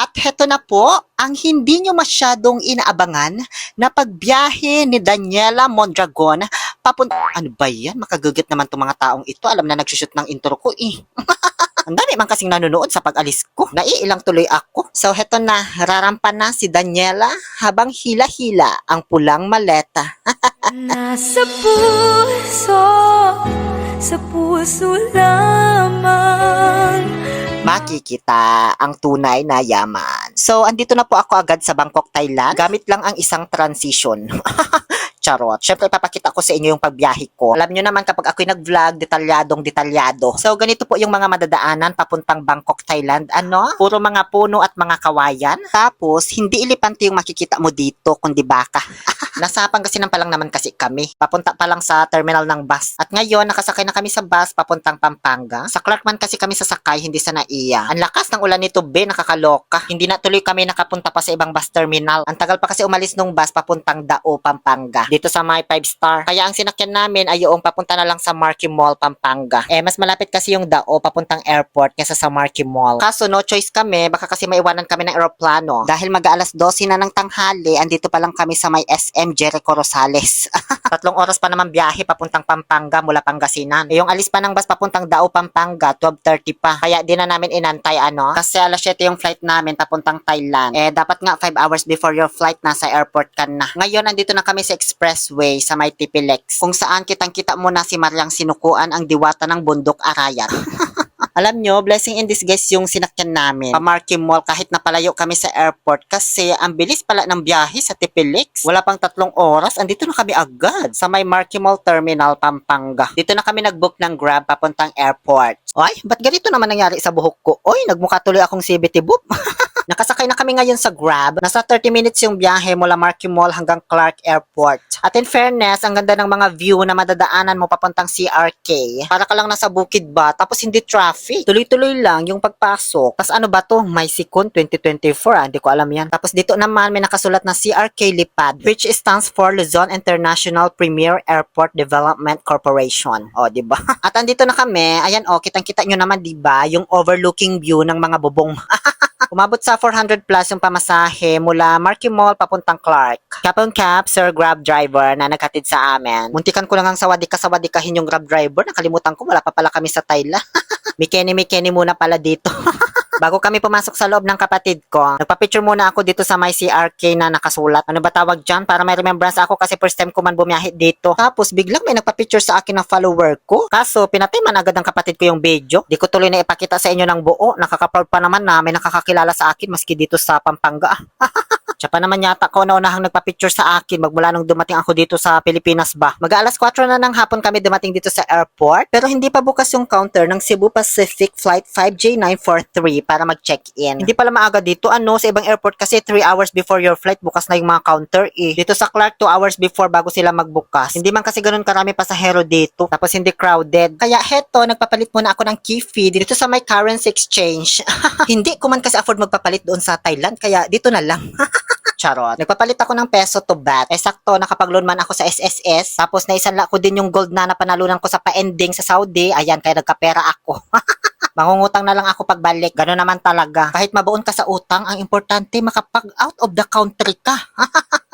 At heto na po, ang hindi nyo masyadong inaabangan na pagbiyahe ni Daniela Mondragon papunta... Ano ba yan? Makagugit naman itong mga taong ito. Alam na nagsushoot ng intro ko eh. Ang dami man kasing nanonood sa pag-alis ko. Naiilang tuloy ako. So heto na, rarampan na si Daniela habang hila-hila ang pulang maleta. Nasa puso lamang. Makikita ang tunay na yaman. So, andito na po ako agad sa Bangkok, Thailand. Gamit lang ang isang transition. Charot. Siyempre, papakita ko sa inyo yung pagbiyahe ko. Alam nyo naman kapag ako'y nag-vlog, detalyado. So, ganito po yung mga madadaanan papuntang Bangkok, Thailand. Ano? Puro mga puno at mga kawayan. Tapos, hindi ilipante yung makikita mo dito, kundi baka. Nasa Pangasinan pa lang naman kasi kami. Papunta pa lang sa terminal ng bus. At ngayon, nakasakay na kami sa bus papuntang Pampanga. Sa Clark man kasi kami sasakay, hindi sa Naiya. Ang lakas ng ulan nito, be, nakakaloka. Hindi na tuloy kami nakapunta pa sa ibang bus terminal. Ang tagal pa kasi umalis nung bus papuntang Dao, Pampanga. Dito sa may 5 star. Kaya ang sinakyan namin ay yung papunta na lang sa Marquee Mall, Pampanga. Mas malapit kasi yung Dao papuntang airport kaysa sa Marquee Mall. Kaso no choice kami, baka kasi maiwanan kami ng aeroplano. Dahil mag-aalas 12 na ng tanghali, andito pa lang kami sa may SM Jericho Rosales. 3 oras pa naman biyahe papuntang Pampanga mula Pangasinan. Yung alis pa ng bus papuntang Dao, Pampanga, 12:30 pa. Kaya di na namin inantay kasi alas 7 yung flight namin papuntang Thailand. Dapat nga 5 hours before your flight nasa airport ka na. Ngayon andito na kami sa expressway sa may Tipilex. Kung saan kitang-kita mo na si Mariang sinukuan ang diwata ng bundok Arayan. Alam nyo, blessing in disguise yung sinakyan namin. Pa-Marquee Mall kahit napalayo kami sa airport kasi ang bilis pala ng biyahe sa Tipilex. Wala pang 3 oras, andito na kami agad sa may Marquee Mall Terminal, Pampanga. Dito na kami nag-book ng Grab papuntang airport. Ay, ba't ganito naman nangyari sa buhok ko? Oy, nagmukha tuloy akong CBT boop. Nakasakay na kami ngayon sa Grab. Nasa 30 minutes yung biyahe mula Marquee Mall hanggang Clark Airport. At in fairness, ang ganda ng mga view na madadaanan mo papuntang CRK. Para ka lang nasa bukid ba, tapos hindi traffic. Tuloy-tuloy lang yung pagpasok. Tapos ano ba to? May Sikon 2024, hindi ko alam yan. Tapos dito naman may nakasulat na CRK Lipad, which stands for Luzon International Premier Airport Development Corporation. O, diba? At andito na kami. Ayan, kitang-kita nyo naman, diba? Yung overlooking view ng mga bubong. Umabot sa 400 plus yung pamasahe mula Marquee Mall papuntang Clark. Cap on cap, Sir Grab Driver na naghatid sa amin. Muntikan ko lang ang sawadikahin yung Grab Driver. Nakalimutan ko, wala pa pala kami sa Thailand. Mikeni muna pala dito. Bago kami pumasok sa loob ng kapatid ko, nagpa-picture muna ako dito sa may CRK na nakasulat. Ano ba tawag dyan? Para may remembrance ako kasi first time ko man bumiyahe dito. Tapos biglang may nagpa-picture sa akin ng follower ko. Kaso pinatay man agad ng kapatid ko yung video. Di ko tuloy na ipakita sa inyo ng buo. Nakaka-proud pa naman na may nakakakilala sa akin maski dito sa Pampanga. Siya pa naman yata ko naunahang nagpa-picture sa akin magmula nung dumating ako dito sa Pilipinas ba. Mag-aalas 4 na ng hapon kami dumating dito sa airport. Pero hindi pa bukas yung counter ng Cebu Pacific Flight 5J943 para mag-check-in. Hindi pala maaga dito. Sa ibang airport kasi 3 hours before your flight bukas na yung mga counter eh. Dito sa Clark 2 hours before bago sila magbukas. Hindi man kasi ganun karami pasahero dito. Tapos hindi crowded. Kaya heto, nagpapalit muna ako ng key fee dito sa my currency exchange. Hindi ko man kasi afford magpapalit doon sa Thailand. Kaya dito na lang. Charot. Nagpapalit ako ng peso to baht. Sakto, nakapag-loan man ako sa SSS. Tapos naisanla ko din yung gold na napanalunan ko sa pa-ending sa Saudi. Ayan, kaya nagkapera ako. Mangungutang na lang ako pagbalik. Gano'n naman talaga. Kahit mabuon ka sa utang, ang importante makapag-out of the country ka.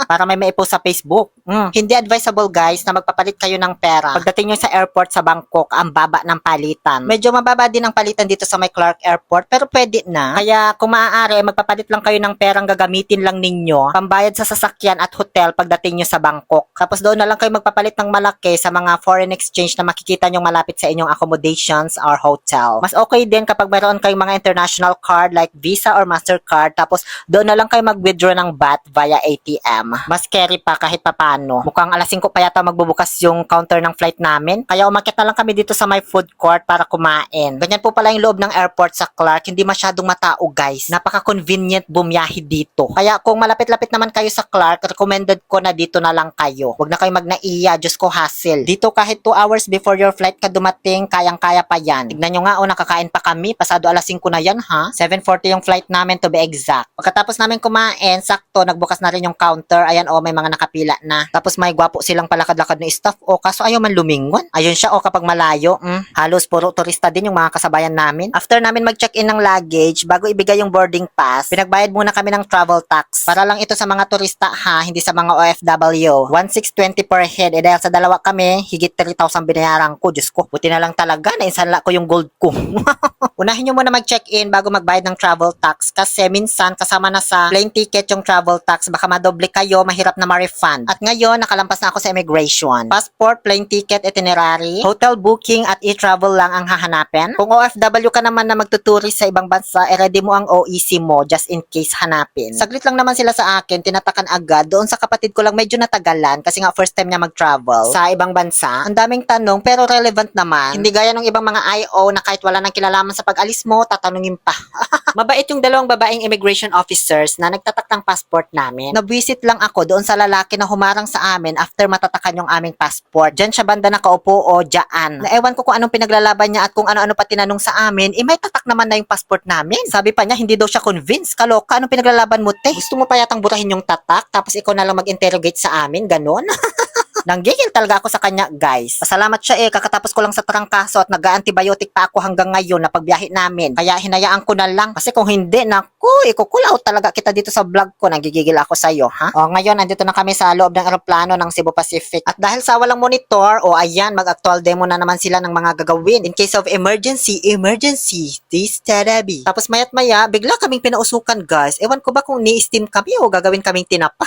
Para may maipost sa Facebook. Hindi advisable guys na magpapalit kayo ng pera. Pagdating nyo sa airport sa Bangkok, ang baba ng palitan. Medyo mababa din ang palitan dito sa may Clark Airport, pero pwede na. Kaya kung maaari, magpapalit lang kayo ng perang gagamitin lang ninyo, pambayad sa sasakyan at hotel pagdating nyo sa Bangkok. Tapos doon na lang kayo magpapalit ng malaki sa mga foreign exchange na makikita nyo malapit sa inyong accommodations or hotel. Mas okay din kapag mayroon kayong mga international card like Visa or Mastercard, tapos doon na lang kayo mag-withdraw ng baht via ATM. Mas carry pa kahit papano. Mukhang alas 5 pa yata magbubukas yung counter ng flight namin. Kaya umakyat na lang kami dito sa may food court para kumain. Ganyan po pala yung loob ng airport sa Clark. Hindi masyadong matao guys. Napaka-convenient bumiyahe dito. Kaya kung malapit-lapit naman kayo sa Clark, recommended ko na dito na lang kayo. Huwag na kayo Diyos ko hassle. Dito kahit 2 hours before your flight ka dumating, kayang-kaya pa yan. Tignan nyo nga nakakain kakain pa kami. Pasado alas 5 na yan ha. 7:40 yung flight namin to be exact. Pagkatapos namin kumain, sakto, nagbukas na rin yung counter. Ayan o, may mga nakapila na. Tapos may gwapo silang palakad-lakad na staff o, kaso ayaw man lumingon. Ayun siya o, kapag malayo. Halos puro turista din yung mga kasabayan namin. After namin mag-check-in ng luggage, bago ibigay yung boarding pass, pinagbayad muna kami ng travel tax. Para lang ito sa mga turista ha, hindi sa mga OFW. 1,620 per head. Eh dahil sa dalawa kami, higit 3,000 binayaran ko. Diyos ko, buti na lang talaga na insanla ko yung gold ko. Unahin nyo muna mag-check-in bago magbayad ng travel tax kasi minsan kasama na sa plane ticket yung travel tax. Baka madoble kayo, mahirap na ma-refund. At ngayon, nakalampas na ako sa immigration. Passport, plane ticket, itinerary, hotel booking at e-travel lang ang hahanapin. Kung OFW ka naman na magtuturis sa ibang bansa, ready mo ang OEC mo just in case hanapin. Saglit lang naman sila sa akin, tinatakan agad. Doon sa kapatid ko lang medyo natagalan kasi nga first time niya mag-travel sa ibang bansa. Ang daming tanong pero relevant naman. Hindi gaya ng ibang mga IO na kahit wala nang kilalaman sa pag-alis mo, tatanungin pa. Mabait yung dalawang babaeng immigration officers na nagtatak ng passport namin. Nabwisit lang ako doon sa lalaki na humarang sa amin after matatakan yung aming passport. Diyan siya banda nakaupo o dyan. Naewan ko kung anong pinaglalaban niya at kung ano-ano pa tinanong sa amin, may tatak naman na yung passport namin. Sabi pa niya, hindi daw siya convinced. Kaloka, anong pinaglalaban mo, te? Gusto mo pa yatang burahin yung tatak, tapos ikaw na lang mag-interrogate sa amin, ganon? Nanggigil talaga ako sa kanya, guys. Pasalamat siya kakatapos ko lang sa trangkaso at nag-antibiotic pa ako hanggang ngayon na pagbiyahe namin. Kaya hinayaan ko na lang. Kasi kung hindi, naku, ikukulaw talaga kita dito sa vlog ko. Nanggigigil ako sa'yo, ha? O, ngayon, andito na kami sa loob ng eroplano ng Cebu Pacific. At dahil sa walang monitor, ayan, mag-actual demo na naman sila ng mga gagawin. In case of emergency, this therapy. Tapos mayat maya, bigla kaming pinausukan, guys. Ewan ko ba kung ni-steam kami o gagawin kaming tinapa.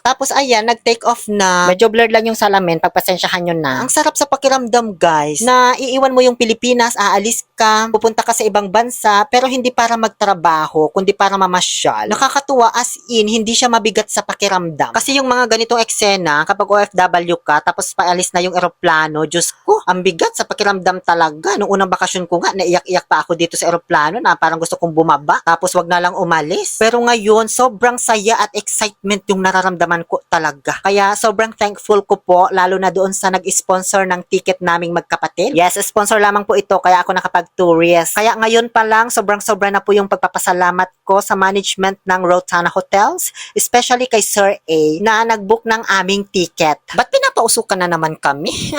Tapos ayan, nag-take off na. Medyo blurred lang yung salamin, pagpasensyahan nyo na. Ang sarap sa pakiramdam, guys, na iiwan mo yung Pilipinas, aalis ka, pupunta ka sa ibang bansa, pero hindi para magtrabaho, kundi para mamasyal. Nakakatuwa as in, hindi siya mabigat sa pakiramdam. Kasi yung mga ganitong eksena, kapag OFW ka, tapos paalis na yung eroplano, Diyos ko, ang bigat sa pakiramdam talaga. Nung unang bakasyon ko nga, naiyak-iyak pa ako dito sa eroplano na parang gusto kong bumaba, tapos wag na lang umalis. Pero ngayon, sobrang saya at excitement yung nararamdaman ko talaga. Kaya sobrang thankful ko po, lalo na doon sa nag-sponsor ng ticket naming magkapatid. Yes, sponsor lamang po ito, kaya ako nakapag-tourist. Kaya ngayon pa lang, sobrang-sobra na po yung pagpapasalamat ko sa management ng Rotana Hotels, especially kay Sir A, na nag-book ng aming ticket. Ba't pinapausukan na naman kami?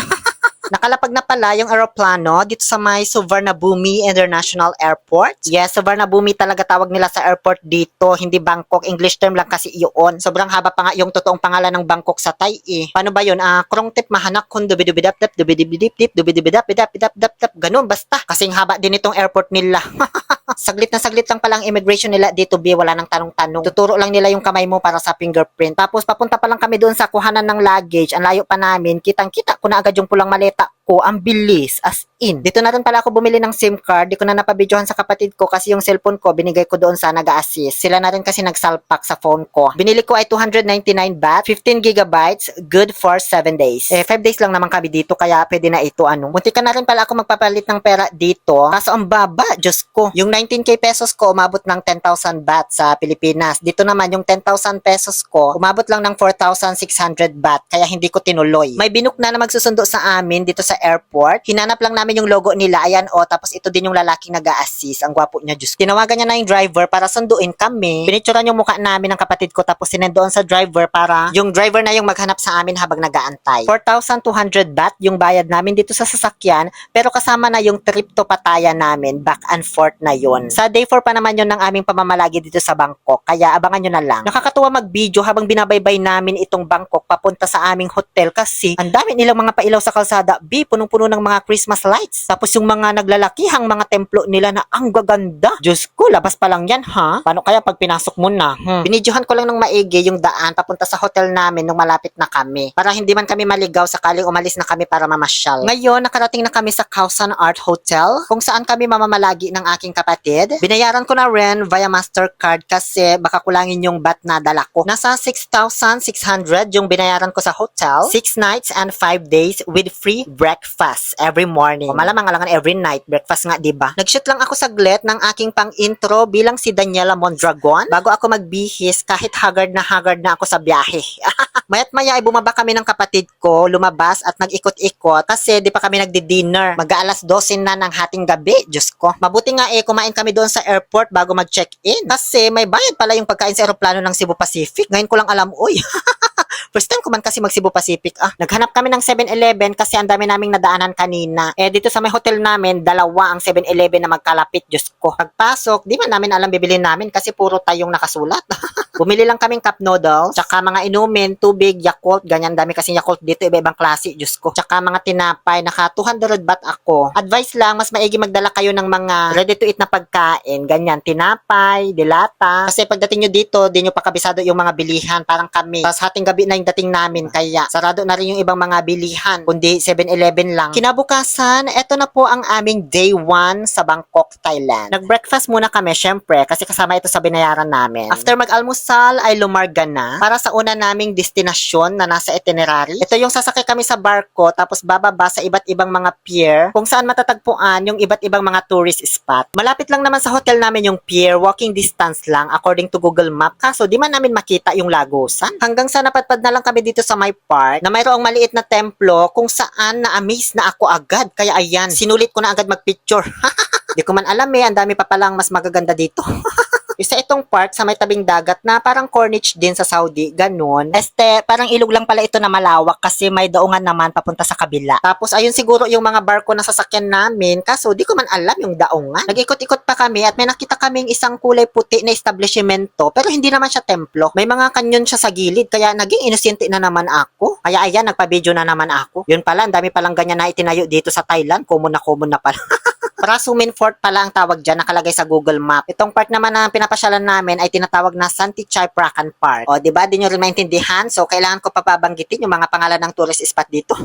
Nakalapag na pala yung aeroplano dito sa may Suvarnabhumi International Airport. Yes, Suvarnabhumi talaga tawag nila sa airport dito, hindi Bangkok. English term lang kasi iyon. Sobrang haba pa nga yung totoong pangalan ng Bangkok sa Thai Paano ba yun? Krongtip mahanak kun dubidubidap-dap, dubidubidip-dip, dubidubidap-bidap-bidap-bidap, ganun basta. Kasing haba din itong airport nila. Saglit na saglit lang palang immigration nila dito, B, wala nang tanong-tanong. Tuturo lang nila yung kamay mo para sa fingerprint. Tapos papunta pa lang kami doon sa kuhanan ng luggage. Ang layo pa namin, kitang-kita ko na agad yung pulang maleta ko, ang bilis, as in. Dito na rin pala ako bumili ng SIM card, di ko na napabidyohan sa kapatid ko kasi yung cellphone ko, binigay ko doon sa nag-a-assist. Sila na rin kasi nagsalpak sa phone ko. Binili ko ay 299 baht, 15 gigabytes, good for 7 days. 5 days lang naman kami dito, kaya pwede na ito, Munti ka na rin pala ako magpapalit ng pera dito, kaso ang baba, Diyos ko. Yung 19k pesos ko, umabot ng 10,000 baht sa Pilipinas. Dito naman, yung 10,000 pesos ko, umabot lang ng 4,600 baht, kaya hindi ko tinuloy. May binook na magsusundo sa amin dito sa airport. Hinanap lang namin yung logo nila. Ayan tapos ito din yung lalaking nag-a-assist. Ang gwapo niya, Diyos. Tinawagan niya na yung driver para sunduin kami. Pinicturan yung mukha namin ng kapatid ko tapos sinendoon sa driver para yung driver na yung maghanap sa amin habang nag-aantay. 4,200 baht yung bayad namin dito sa sasakyan pero kasama na yung trip to Pattaya namin. Back and forth na yun. Sa day 4 pa naman yun ng aming pamamalagi dito sa Bangkok. Kaya abangan nyo na lang. Nakakatuwa mag-video habang binabaybay namin itong Bangkok papunta sa aming hotel kasi ang dami nilang mga pailaw sa kalsada. Punong-puno ng mga Christmas lights. Tapos yung mga naglalakihang mga templo nila na ang gaganda. Diyos ko, labas pa lang yan, ha? Paano kaya pag pinasok mo na? Binidyohan ko lang ng maigi yung daan papunta sa hotel namin nung malapit na kami. Para hindi man kami maligaw sakaling umalis na kami para mamasyal. Ngayon, nakarating na kami sa Khao Art Hotel kung saan kami mamamalagi ng aking kapatid. Binayaran ko na rin via Mastercard kasi baka kulangin yung baht na dala ko. Nasa 6,600 yung binayaran ko sa hotel. 6 nights and 5 days with free breakfast every morning. Malamang alangan every night, breakfast nga, diba? Nag-shoot lang ako saglit ng aking pang-intro bilang si Daniela Mondragon bago ako magbihis kahit haggard na ako sa biyahe. Mayat maya ay bumaba kami ng kapatid ko, lumabas at nag-ikot-ikot kasi di pa kami nagdi-dinner. Mag-aalas 12 na ng hating gabi, Diyos ko. Mabuti nga kumain kami doon sa airport bago mag-check-in. Kasi may bayad pala yung pagkain sa aeroplano ng Cebu Pacific. Ngayon ko lang alam, uy. First time ko man kasi mag Cebu Pacific. Naghanap kami ng 7-Eleven kasi ang dami naming nadaanan kanina. Dito sa may hotel namin, dalawa ang 7-Eleven na magkalapit. Diyos ko. Pagpasok, di man namin alam bibilin namin kasi puro tayong nakasulat. Bumili lang kaming cup noodles, tsaka mga inumin, tubig, Yakult, ganyan dami kasi Yakult dito, iba-ibang klase, Diyos ko. Tsaka mga tinapay, naka 200 baht ako. Advice lang, mas maigi magdala kayo ng mga ready to eat na pagkain, ganyan, tinapay, dilata. Kasi pagdating nyo dito, di nyo pa kabisado yung mga bilihan, parang kami. Tapos hating gabi na yung dating namin, kaya sarado na rin yung ibang mga bilihan, kundi 7-Eleven lang. Kinabukasan, eto na po ang aming day 1 sa Bangkok, Thailand. Nag-breakfast muna kami, syempre, kasi kasama ito sa binayaran namin. After mag-almusal, ay lumarga na para sa una naming destinasyon na nasa itinerary. Ito yung sasakay kami sa barko, tapos bababa sa iba't ibang mga pier, kung saan matatagpuan yung iba't ibang mga tourist spot. Malapit lang naman sa hotel namin yung pier, walking distance lang according to Google Map. Kaso di man namin makita yung lagusan. Hanggang sa napadpad na lang kami dito sa my park na mayroong maliit na templo kung saan na-amaze na ako agad. Kaya ayan, sinulit ko na agad magpicture. Di ko man alam ang dami pa palang mas magaganda dito. Isa itong park sa may tabing dagat na parang Corniche din sa Saudi, ganun. Parang ilog lang pala ito na malawak kasi may daungan naman papunta sa kabila. Tapos ayun siguro yung mga barko na sasakyan namin, kaso di ko man alam yung daungan. Nag-ikot-ikot pa kami at may nakita kaming isang kulay puti na establishmento pero hindi naman siya templo. May mga kanyon siya sa gilid kaya naging inosente na naman ako. Kaya ayan, nagpa-video na naman ako. Yun pala, ang dami palang ganyan na itinayo dito sa Thailand. Common na pala. Prasumin Fort pala ang tawag dyan, nakalagay sa Google Map. Itong park naman na pinapasyalan namin ay tinatawag na Santichai Prakan Park. O, diba? Di nyo rin maintindihan. So, kailangan ko papabanggitin yung mga pangalan ng tourist spot dito.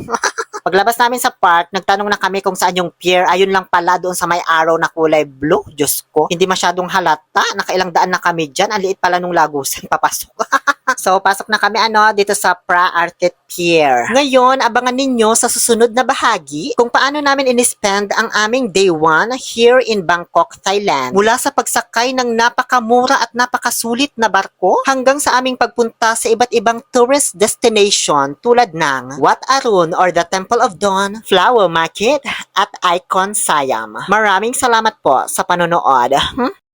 Paglabas namin sa park, nagtanong na kami kung saan yung pier. Ayun lang pala, doon sa may arrow na kulay blue. Diyos ko, hindi masyadong halata. Nakailang daan na kami dyan. Ang liit pala nung lagusan. Papasok. So, pasok na kami dito sa Pra Arket Pier. Ngayon, abangan ninyo sa susunod na bahagi kung paano namin in-spend ang aming day 1 here in Bangkok, Thailand. Mula sa pagsakay ng napakamura at napakasulit na barko hanggang sa aming pagpunta sa iba't ibang tourist destination tulad ng Wat Arun or the Temple of Dawn, Flower Market at Icon Siam. Maraming salamat po sa panonood.